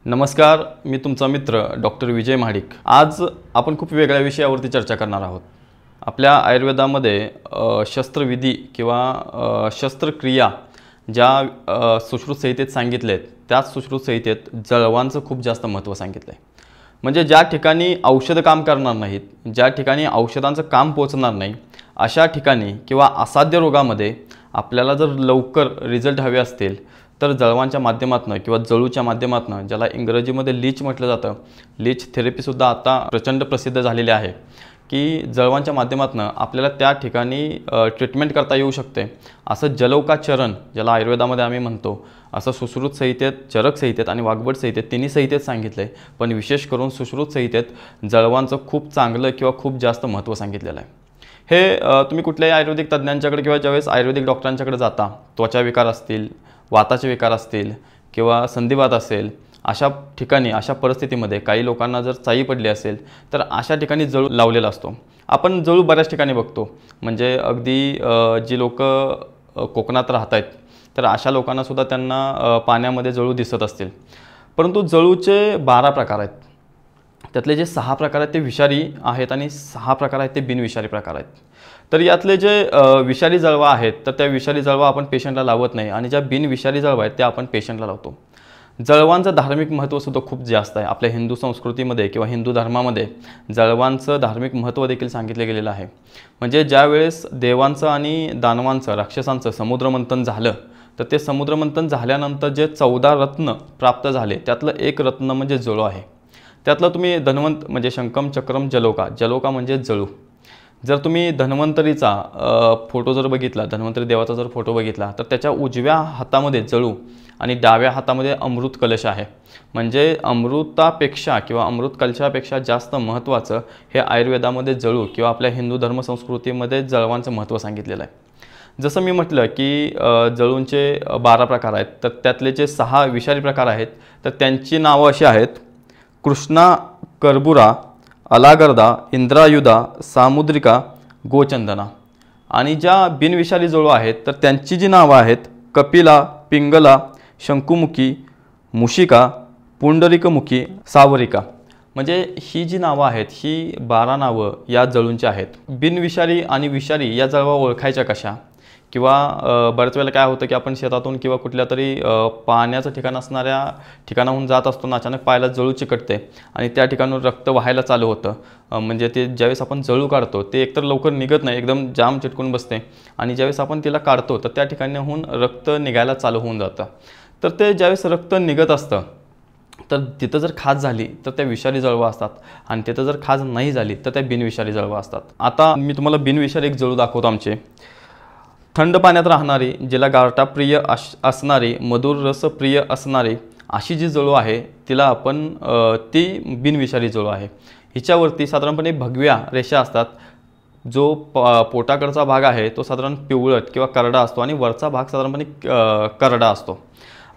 नमस्कार, मी तुमचा मित्र डॉक्टर विजय महाडिक। आज आपण खूप वेगळ्या विषयावरती चर्चा करणार आहोत। आपल्या आयुर्वेदामध्ये शस्त्रविधी किंवा शस्त्रक्रिया ज्या सुश्रुत संहितेत सांगितले आहेत, त्याच सुश्रुत संहितेत जळवांचं खूप जास्त महत्त्व सांगितलं आहे। म्हणजे ज्या ठिकाणी औषध काम करणार नाहीत, ज्या ठिकाणी औषधांचं काम पोहोचणार नाही, अशा ठिकाणी किंवा असाध्य रोगामध्ये आपल्याला जर लवकर रिझल्ट हवे असतील तर जळवांच्या माध्यमातून किंवा जळूच्या माध्यमातून, ज्याला इंग्रजीमध्ये लीच म्हटलं जातं, लीच थेरपीसुद्धा आता प्रचंड प्रसिद्ध झालेली आहे की जळवांच्या माध्यमातून आपल्याला त्या ठिकाणी ट्रीटमेंट करता येऊ शकते। असं जलौकाचरण ज्याला आयुर्वेदामध्ये आम्ही म्हणतो, असं सुश्रुत संहितेत, चरक संहितेत आणि वाग्भट संहितेत तिन्ही संहितेत सांगितलं आहे। पण विशेष करून सुश्रुत संहितेत जळवांचं खूप चांगलं किंवा खूप जास्त महत्त्व सांगितलेलं आहे। हे तुम्ही कुठल्याही आयुर्वेदिक तज्ज्ञांच्याकडे किंवा ज्यावेळेस आयुर्वेदिक डॉक्टरांच्याकडे जाता, त्वचा विकार असतील, वाताचे विकार असतील किंवा संधिवात असेल, अशा ठिकाणी अशा परिस्थितीमध्ये काही लोकांना जर चाई पडली असेल तर अशा ठिकाणी जळू लावलेला असतो। आपण जळू बऱ्याच ठिकाणी बघतो, म्हणजे अगदी जी लोक कोकणात राहत आहेत तर अशा लोकांनासुद्धा त्यांना पाण्यामध्ये जळू दिसत असतील। परंतु जळूचे 12 प्रकार आहेत। त्यातले जे 6 प्रकार आहेत ते विषारी आहेत आणि 6 प्रकार आहेत ते बिनविषारी प्रकार आहेत। तर यातले जे विषारी जळवा आहेत तर त्या विषारी जळवा आपण पेशंटला लावत नाही आणि ज्या बिनविषारी जळवा आहेत त्या आपण पेशंटला लावतो। जळवांचं धार्मिक महत्त्वसुद्धा खूप जास्त आहे। आपल्या हिंदू संस्कृतीमध्ये किंवा हिंदू धर्मामध्ये जळवांचं धार्मिक महत्त्व देखील सांगितले गेलेलं आहे। म्हणजे ज्यावेळेस देवांचं आणि दानवांचं, राक्षसांचं समुद्रमंथन झालं तर ते समुद्रमंथन झाल्यानंतर जे 14 रत्न प्राप्त झाले त्यातलं एक रत्न म्हणजे जळू आहे। त्यातलं तुम्ही धन्वंत म्हणजे शंकम चक्रम जलोका, जलोका म्हणजे जळू। जर तुम्ही धन्वंतरीचा फोटो जर बघितला, धन्वंतरी देवाचा जर फोटो बघितला तर त्याच्या उजव्या हातामध्ये जळू आणि डाव्या हातामध्ये अमृत कलश आहे। म्हणजे अमृतापेक्षा किंवा अमृत कलशापेक्षा जास्त महत्त्वाचं हे आयुर्वेदामध्ये जळू किंवा आपल्या हिंदू धर्मसंस्कृतीमध्ये जळवांचं महत्त्व सांगितलेलं आहे। जसं मी म्हटलं की जळूंचे 12 प्रकार आहेत, तर त्यातले जे 6 विषारी प्रकार आहेत तर त्यांची नावं अशी आहेत: कृष्णा, कर्बुरा, अलागर्दा, इंद्रायुधा, सामुद्रिका, गोचंदना। आणि ज्या बिनविषारी जळू आहेत तर त्यांची जी नावं आहेत: कपिला, पिंगला, शंकुमुखी, मुशिका, पुंडरिकमुखी, सावरिका। म्हणजे ही जी नावं आहेत ही 12 नावं या जळूंची आहेत। बिनविषारी आणि विषारी या जळवा ओळखायच्या कशा? किंवा बऱ्याच वेळेला काय होतं की आपण शेतातून किंवा कुठल्या तरी पाण्याचं ठिकाण असणाऱ्या ठिकाणाहून जात असतो ना, अचानक पायाला जळू चिकटते आणि त्या ठिकाणून रक्त वाहायला चालू होतं। म्हणजे ते ज्यावेळेस आपण जळू काढतो ते एकतर लवकर निघत नाही, एकदम जाम चिटकून बसते आणि ज्यावेळेस आपण तिला काढतो तर त्या ठिकाणाहून रक्त निघायला चालू होऊन जातं। तर ते ज्यावेळेस रक्त निघत असतं तर तिथं जर खाज झाली तर त्या विषारी जळवा असतात आणि तिथं जर खाज नाही झाली तर त्या बिनविषारी जळवा असतात। आता मी तुम्हाला बिनविषारी एक जळू दाखवतो आमचे। थंड पाण्यात राहणारी, जिला गारठाप्रिय असणारी, मधुर रसप्रिय असणारी अशी जी जळू आहे तिला आपण ती बिनविषारी जळू आहे। हिच्यावरती साधारणपणे भगव्या रेषा असतात। जो पोटाकडचा भाग आहे तो साधारण पिवळट किंवा करडा असतो आणि वरचा भाग साधारणपणे करडा असतो।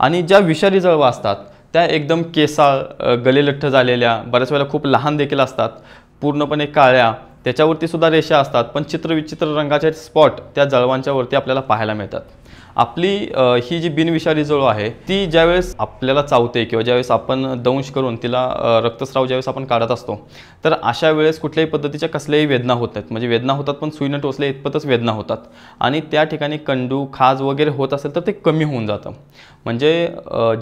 आणि ज्या विषारी जळवा असतात त्या एकदम केसाळ, गलेलठ्ठ झालेल्या, बऱ्याच वेळेला खूप लहान देखील असतात, पूर्णपणे काळ्या, त्याच्यावरती सुद्धा रेषा असतात, पण चित्रविचित्र रंगाचे स्पॉट त्या जळवांच्या वरती आपल्याला पाहायला मिळतात। आपली ही जी बिनविषारी जळू आहे ती ज्यावेळेस आपल्याला चावते किंवा ज्यावेळेस आपण दंश करून तिला रक्तस्राव ज्यावेळेस आपण काढत असतो तर अशा वेळेस कुठल्याही पद्धतीच्या कसल्याही वेदना होत नाहीत। म्हणजे वेदना होतात पण सुईनं टोचल्या इतपतच वेदना होतात आणि त्या ठिकाणी कंडू, खाज वगैरे होत असेल तर ते कमी होऊन जातं। म्हणजे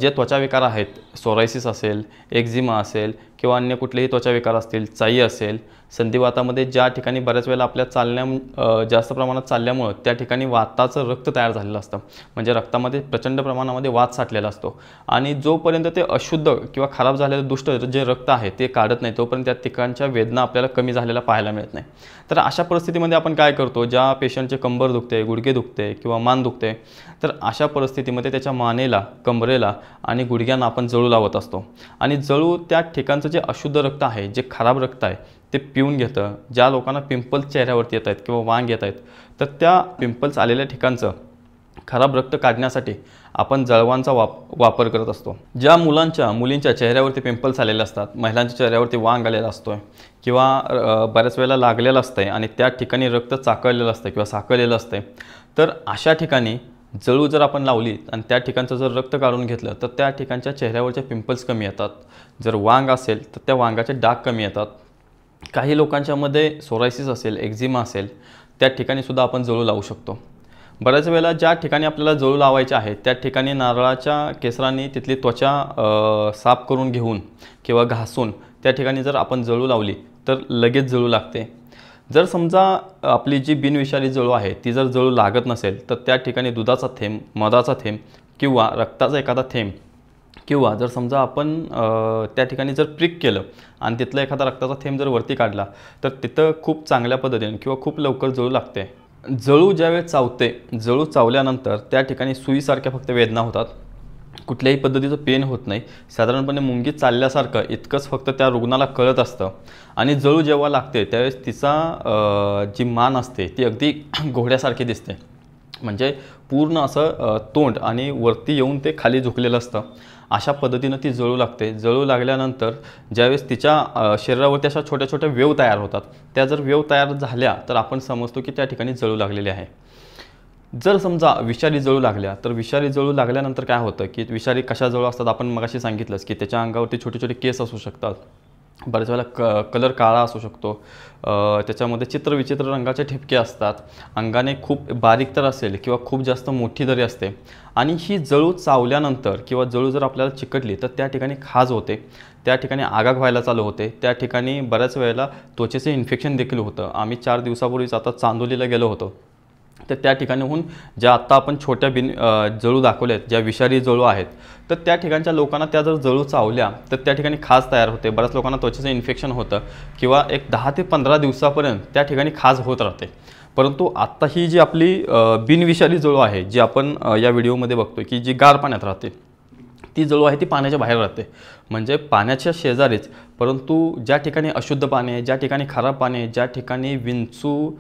जे त्वचा विकार आहेत, सोरायसिस असेल, एक्झिमा असेल किंवा अन्य कुठलेही त्वचा विकार असतील, चाई असेल, संधिवातामध्ये ज्या ठिकाणी बऱ्याच वेळेला आपल्या जास्त प्रमाणात चालल्यामुळं त्या ठिकाणी वाताचं रक्त तयार झालेलं असतं। म्हणजे रक्तामध्ये प्रचंड प्रमाणामध्ये वात साठलेला असतो आणि जोपर्यंत ते अशुद्ध किंवा खराब झालेलं दुष्ट जे रक्त आहे ते काढत नाही तोपर्यंत त्या ठिकाणच्या वेदना आपल्याला कमी झालेला पाहायला मिळत नाही। तर अशा परिस्थितीमध्ये आपण काय करतो, ज्या पेशंटचे कंबर दुखते, गुडघे दुखते किंवा मान दुखते तर अशा परिस्थितीमध्ये त्याच्या मानेला, कमरेला आणि गुडघ्यांना आपण जळू लावत असतो। आणि जळू त्या ठिकाणचं जे अशुद्ध रक्त आहे, जे खराब रक्त आहे ते पिऊन घेतं। ज्या लोकांना पिंपल्स चेहऱ्यावरती येत आहेत किंवा वांग येत आहेत तर त्या पिंपल्स आलेल्या ठिकाणचं खराब रक्त काढण्यासाठी आपण जळवांचा वापर करत असतो। ज्या मुलींच्या चेहऱ्यावरती पिंपल्स आलेले असतात, महिलांच्या चेहऱ्यावरती वांग आलेला असतोय किंवा बऱ्याच वेळेला लागलेलं असतंय आणि त्या ठिकाणी रक्त चाकळलेलं असतं किंवा साकळलेलं असतंय, तर अशा ठिकाणी जळू जर आपण लावली आणि त्या ठिकाणचं जर रक्त काढून घेतलं तर त्या ठिकाणच्या चेहऱ्यावरच्या पिंपल्स कमी येतात. जर वांग असेल तर त्या वांगाचे डाग कमी येतात. काही लोकांच्यामध्ये सोरायसिस असेल, एक्झिमा असेल, त्या ठिकाणीसुद्धा आपण जळू लावू शकतो. बऱ्याच वेळेला ज्या ठिकाणी आपल्याला जळू लावायचे आहे त्या ठिकाणी नारळाच्या केसरांनी तिथली त्वचा साफ करून घेऊन किंवा घासून त्या ठिकाणी जर आपण जळू लावली तर लगेच जळू लागते. जर समजा आपली जी बिनविषारी जळू आहे ती जर जळू लागत नसेल तर त्या ठिकाणी दुधाचा थेंब, मधाचा थेंब किंवा रक्ताचा एखादा थेंब किंवा जर समजा आपण त्या ठिकाणी जर प्रिक केलं आणि तिथला एखादा रक्ताचा थेंब जर वरती काढला तर तिथं खूप चांगल्या पद्धतीने किंवा खूप लवकर जळू लागते. जळू ज्यावेळेस चावते, जळू चावल्यानंतर त्या ठिकाणी सुईसारख्या फक्त वेदना होतात. कुठल्याही पद्धतीचं पेन होत नाही. साधारणपणे मुंगी चालल्यासारखं इतकंच फक्त त्या रुग्णाला कळत असतं. आणि जळू जेव्हा लागते त्यावेळेस तिचा जी मान असते ती अगदी घोड्यासारखी दिसते. म्हणजे पूर्ण असं तोंड आणि वरती येऊन ते खाली झुकलेलं असतं. अशा पद्धतीनं ती जळू लागते. जळू लागल्यानंतर ज्यावेळेस तिच्या शरीरावरती अशा छोट्या छोट्या वेव तयार होतात, त्या जर वेव तयार झाल्या तर आपण समजतो की त्या ठिकाणी जळू लागलेली आहे. जर समजा विषारी जळू लागल्या तर विषारी जळू लागल्यानंतर काय होतं की विषारी कशा जळू असतात आपण मगाशी सांगितलंच की त्याच्या अंगावरती छोटे छोटे केस असू शकतात. बऱ्याच वेळेला कलर काळा असू शकतो. त्याच्यामध्ये चित्रविचित्र रंगाचे ठिपके असतात. अंगाने खूप बारीक तर असेल किंवा खूप जास्त मोठी जरी असते. आणि ही जळू चावल्यानंतर किंवा जळू जर आपल्याला चिकटली तर त्या ठिकाणी खाज होते, त्या ठिकाणी आगाग व्हायला चालू होते, त्या ठिकाणी बऱ्याच वेळेला त्वचेचे इन्फेक्शन देखील होतं. आम्ही 4 दिवसापूर्वीच आता चांदोलीला गेलो होतो. तर त्या ठिकाणीहून ज्या आत्ता आपण छोट्या जळू दाखवल्या आहेत, ज्या विषारी जळू आहेत, तर त्या ठिकाणच्या लोकांना त्या जर जळू चावल्या तर त्या ठिकाणी खाज तयार होते. बऱ्याच लोकांना त्वचेचं इन्फेक्शन होतं किंवा एक 10 ते 15 दिवसापर्यंत त्या ठिकाणी खाज होत राहते. परंतु आत्ता ही जी आपली बिनविषारी जळू आहे, जी आपण या व्हिडिओमध्ये बघतोय की जी गार पाण्यात राहते, ती जळू आहे ती पाण्याच्या बाहेर राहते. म्हणजे पाण्याच्या शेजारीच, परंतु ज्या ठिकाणी अशुद्ध पाणी आहे, ज्या ठिकाणी खराब पाणी आहे, ज्या ठिकाणी विंचू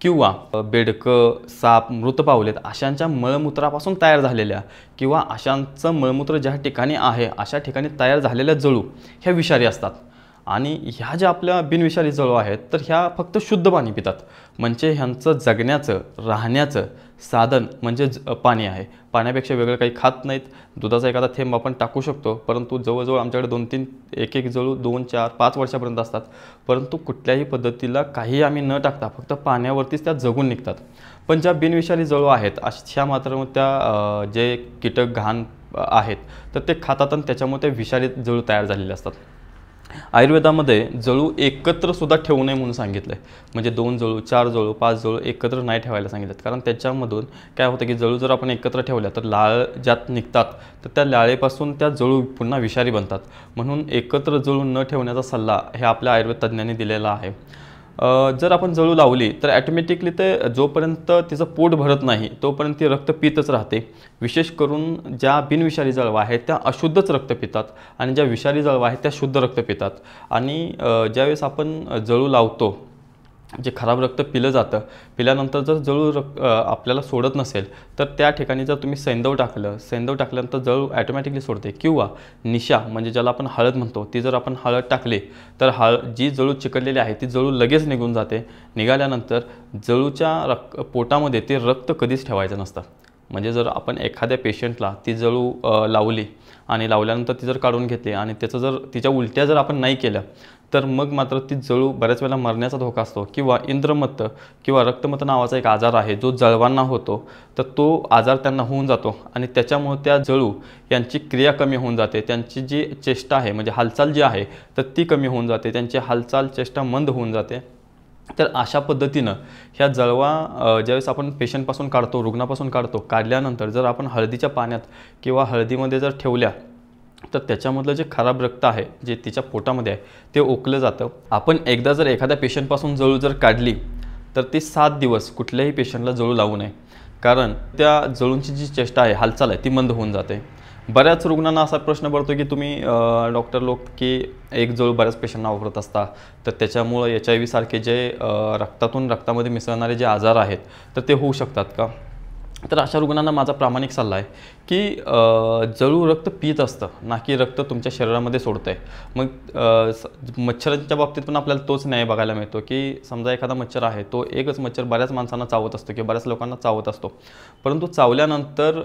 किंवा बेडकं, साप, मृत पावलेत अशांच्या मळमूत्रापासून तयार झालेल्या किंवा अशांचं मळमूत्र ज्या ठिकाणी आहे अशा ठिकाणी तयार झालेल्या जळू ह्या विषारी असतात. आणि ह्या ज्या आपल्या बिनविषारी जळू आहेत तर ह्या फक्त शुद्ध पाणी पितात. म्हणजे ह्यांचं जगण्याचं, राहण्याचं साधन म्हणजे पाणी आहे. पाण्यापेक्षा वेगळं काही खात नाहीत. दुधाचा एखादा थेंब आपण टाकू शकतो, परंतु जवळजवळ आमच्याकडे 2-3 एक जळू 2, 4, 5 वर्षापर्यंत असतात. परंतु कुठल्याही पद्धतीला काही आम्ही न टाकता फक्त पाण्यावरतीच त्या जगून निघतात. पण ज्या बिनविषारी जळू आहेत अशा मात्र त्या जे कीटक घाण आहेत तर ते खातात आणि त्याच्यामुळे ते विषारी जळू तयार झालेले असतात. आयुर्वेदामध्ये जळू एकत्र सुद्धा ठेवू नये म्हणून सांगितलं आहे. म्हणजे 2 जळू, 4 जळू, 5 जळू एकत्र नाही ठेवायला सांगितलं. कारण त्याच्यामधून काय होतं की जळू जर आपण एकत्र ठेवल्या तर लाळ ज्यात निघतात तर त्या लाळेपासून त्या जळू पुन्हा विषारी बनतात. म्हणून एकत्र जळू न ठेवण्याचा सल्ला हे आपल्या आयुर्वेद तज्ज्ञांनी दिलेला आहे. जर आपण जळू लावली तर ॲटोमॅटिकली ते जोपर्यंत तिचं पोट भरत नाही तोपर्यंत ती रक्त पितच राहते. विशेष करून ज्या बिनविषारी जळवा आहेत त्या अशुद्धच रक्त पितात आणि ज्या विषारी जळवा आहेत त्या शुद्ध रक्त पितात. आणि ज्यावेळेस आपण जळू लावतो, जे खराब रक्त पिलं जातं, पिल्यानंतर जर जळू आपल्याला सोडत नसेल तर त्या ठिकाणी जर तुम्ही सैंधव टाकल्यानंतर जळू ॲटोमॅटिकली सोडते. किंवा निशा म्हणजे ज्याला आपण हळद म्हणतो ती जर आपण हळद टाकली तर जी जळू चिकटलेली आहे ती जळू लगेच निघून जाते. निघाल्यानंतर जळूच्या पोटामध्ये ते रक्त कधीच ठेवायचं नसतं. म्हणजे जर आपण एखाद्या पेशंटला ती जळू लावली आणि लावल्यानंतर ती जर काढून घेतली आणि त्याचं जर तिच्या उलट्या जर आपण नाही केल्या तर मग मात्र ती जळू बऱ्याच वेळेला मरण्याचा धोका असतो. किंवा इंद्रमत्त किंवा रक्तमत्त नावाचा एक आजार आहे जो जळवांना होतो, तर तो आजार त्यांना होऊन जातो आणि त्याच्यामुळे त्या जळू यांची क्रिया कमी होऊन जाते. त्यांची जी चेष्टा आहे म्हणजे हालचाल जी आहे तर ती कमी होऊन जाते. त्यांची हालचाल चेष्टा मंद होऊन जाते. तर अशा पद्धतीनं ह्या जळवा ज्यावेळेस आपण पेशंटपासून काढतो, रुग्णापासून काढतो, काढल्यानंतर जर आपण हळदीच्या पाण्यात किंवा हळदीमध्ये जर ठेवल्या तर त्याच्यामधलं जे खराब रक्त आहे जे तिच्या पोटामध्ये आहे ते ओकलं जातं. आपण एकदा जर एखाद्या पेशंटपासून जळू जर काढली तर ती 7 दिवस कुठल्याही पेशंटला जळू लावू नये. कारण त्या जळूंची जी चेष्टा आहे, हालचाल आहे ती मंद होऊन जाते. बऱ्याच रुग्णांना असा प्रश्न पडतो की तुम्ही डॉक्टर लोक की एक जळू बऱ्याच पेशंटना वापरत असता तर त्याच्यामुळं HIV सारखे जे रक्तामध्ये मिसळणारे जे आजार आहेत तर ते होऊ शकतात का? तर अशा रुग्णांना माझा प्रामाणिक सल्ला आहे की जळू रक्त पीत असतं, ना की रक्त तुमच्या शरीरामध्ये सोडतं आहे. मग मच्छरांच्या बाबतीत पण आपल्याला तोच न्याय बघायला मिळतो की समजा एखादा मच्छर आहे, तो एकच मच्छर बऱ्याच माणसांना चावत असतो किंवा बऱ्याच लोकांना चावत असतो, परंतु चावल्यानंतर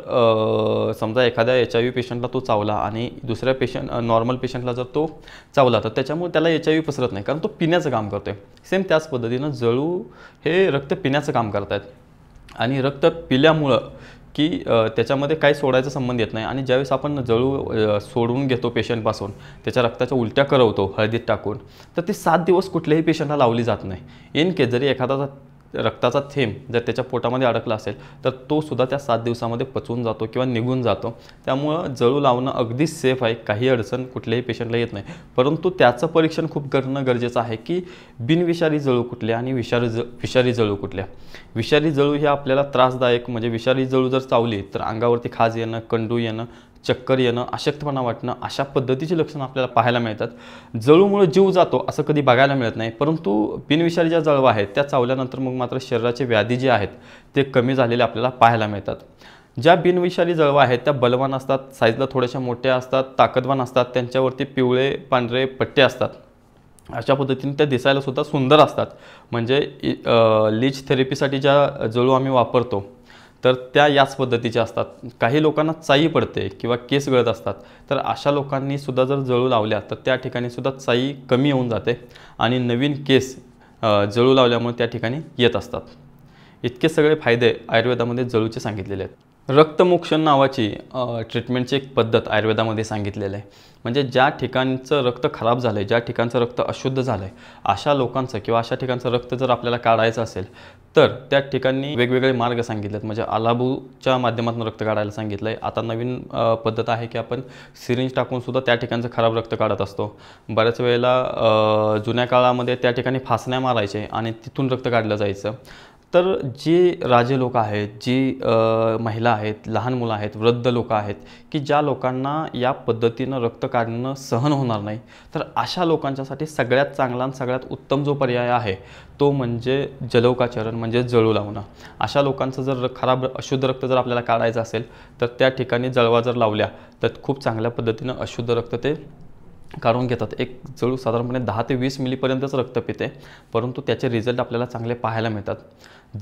समजा एखाद्या HIV पेशंटला तो चावला आणि दुसऱ्या नॉर्मल पेशंटला जर तो चावला तर त्याच्यामुळे त्याला HIV पसरत नाही, कारण तो पिण्याचं काम करतो आहे. सेम त्याच पद्धतीनं जळू हे रक्त पिण्याचं काम करत आहेत आणि रक्त पिल्यामुळं की त्याच्यामध्ये काही सोडायचा संबंध येत नाही. आणि ज्यावेळेस आपण जळू सोडून घेतो पेशंटपासून, त्याच्या रक्ताच्या उलट्या करवतो हळदीत टाकून, तर ती 7 दिवस कुठल्याही पेशंटला लावली जात नाही. इन केस जरी एखादा रक्ताचा थेंब जर त्याच्या पोटामध्ये अडकला असेल तर तो सुद्धा त्या 7 दिवसामध्ये पचवून जातो किंवा निघून जातो. त्यामुळं जळू लावणं अगदी सेफ आहे, काही अडचण कुठल्याही पेशंटला येत नाही. परंतु त्याचं परीक्षण खूप करणं गरजेचं आहे की बिनविषारी जळू कुठल्या आणि विषारी जळू कुठल्या. विषारी जळू ही आपल्याला त्रासदायक, म्हणजे विषारी जळू जर चावली तर अंगावरती खाज येणं, कंडू येणं, चक्कर येणं, अशक्तपणा वाटणं, अशा पद्धतीची लक्षणं आपल्याला पाहायला मिळतात. जळूमुळे जीव जातो असं कधी बघायला मिळत नाही, परंतु बिनविषारी ज्या जळवा आहेत त्या चावल्यानंतर मग मात्र शरीराचे व्याधी जे आहेत ते कमी झालेले आपल्याला पाहायला मिळतात. ज्या बिनविषारी जळवा आहेत त्या बलवान असतात, साईजला थोड्याशा मोठ्या असतात, ताकदवान असतात, त्यांच्यावरती पिवळे पांढरे पट्टे असतात. अशा पद्धतीने त्या दिसायला सुद्धा सुंदर असतात. म्हणजे लीच थेरपीसाठी ज्या जळू आम्ही वापरतो तर त्या याच पद्धतीच्या असतात. काही लोकांना चाई पडते किंवा केस गळत असतात, तर अशा लोकांनी सुद्धा जर जळू लावल्या तर त्या ठिकाणी सुद्धा चाई कमी येऊन जाते आणि नवीन केस जळू लावल्यामुळे त्या ठिकाणी येत असतात. इतके सगळे फायदे आयुर्वेदामध्ये जळूचे सांगितलेले आहेत. रक्तमोक्षण नावाची ट्रीटमेंटची एक पद्धत आयुर्वेदामध्ये सांगितलेलं आहे. म्हणजे ज्या ठिकाणचं रक्त खराब झालं आहे, ज्या ठिकाणचं रक्त अशुद्ध झालं आहे, अशा लोकांचं किंवा अशा ठिकाणचं रक्त जर आपल्याला काढायचं असेल तर त्या ठिकाणी वेगवेगळे मार्ग सांगितले आहेत. म्हणजे आलाबूच्या माध्यमातून रक्त काढायला सांगितलं आहे. आता नवीन पद्धत आहे की आपण सिरिंज टाकूनसुद्धा त्या ठिकाणचं खराब रक्त काढत असतो. बऱ्याच वेळेला जुन्या काळामध्ये त्या ठिकाणी फासण्या मारायचे आणि तिथून रक्त काढलं जायचं. तर जी राजे लोक आहेत, जी महिला आहेत, लहान मुलं आहेत, वृद्ध लोक आहेत की ज्या लोकांना या पद्धतीनं रक्त काढणं सहन होणार नाही, तर अशा लोकांच्यासाठी सगळ्यात चांगला आणि सगळ्यात उत्तम जो पर्याय आहे तो म्हणजे जलौकाचरण, म्हणजे जळू लावणं. अशा लोकांचं जर खराब अशुद्ध रक्त जर आपल्याला काढायचं असेल तर त्या ठिकाणी जळवा जर लावल्या तर खूप चांगल्या पद्धतीनं अशुद्ध रक्त ते काढून घेतात. एक जळू साधारणपणे 10 ते 20 मिलीपर्यंतच रक्त पिते, परंतु त्याचे रिझल्ट आपल्याला चांगले पाहायला मिळतात.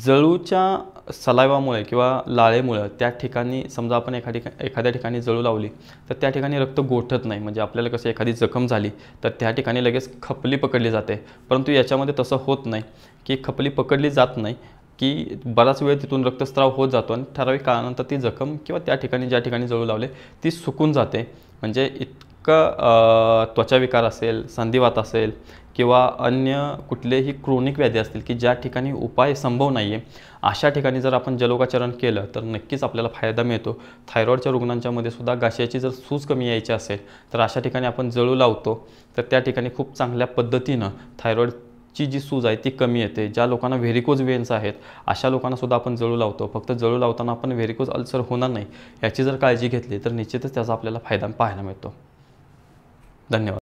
जळूच्या सलाइवामुळे किंवा लाळेमुळे त्या ठिकाणी समजा आपण एखाद्या ठिकाणी जळू लावली तर त्या ठिकाणी रक्त गोठत नाही. म्हणजे आपल्याला कसं एखादी जखम झाली तर त्या ठिकाणी लगेच खपली पकडली जाते, परंतु याच्यामध्ये तसं होत नाही की खपली पकडली जात नाही, की बराच वेळ तिथून रक्तस्राव होत जातो आणि ठराविक काळानंतर ती जखम किंवा त्या ठिकाणी ज्या ठिकाणी जळू लावले ती सुकून जाते. म्हणजे त्वचाविकार असेल, संधिवात असेल किंवा अन्य कुठलेही क्रोनिक व्याधी असतील की ज्या ठिकाणी उपाय संभव नाही आहे, अशा ठिकाणी जर आपण जलौकाचरण केलं तर नक्कीच आपल्याला फायदा मिळतो. थायरॉईडच्या रुग्णांच्यामध्ये सुद्धा घशाची जर सूज कमी यायची असेल तर अशा ठिकाणी आपण जळू लावतो तर त्या ठिकाणी खूप चांगल्या पद्धतीनं थायरॉईडची जी सूज आहे ती कमी येते. ज्या लोकांना व्हेरिकोज वेन्स आहेत अशा लोकांना सुद्धा आपण जळू लावतो. फक्त जळू लावताना आपण व्हेरिकोज अल्सर होणार नाही याची जर काळजी घेतली तर निश्चितच त्याचा आपल्याला फायदा पाहायला मिळतो. धन्यवाद.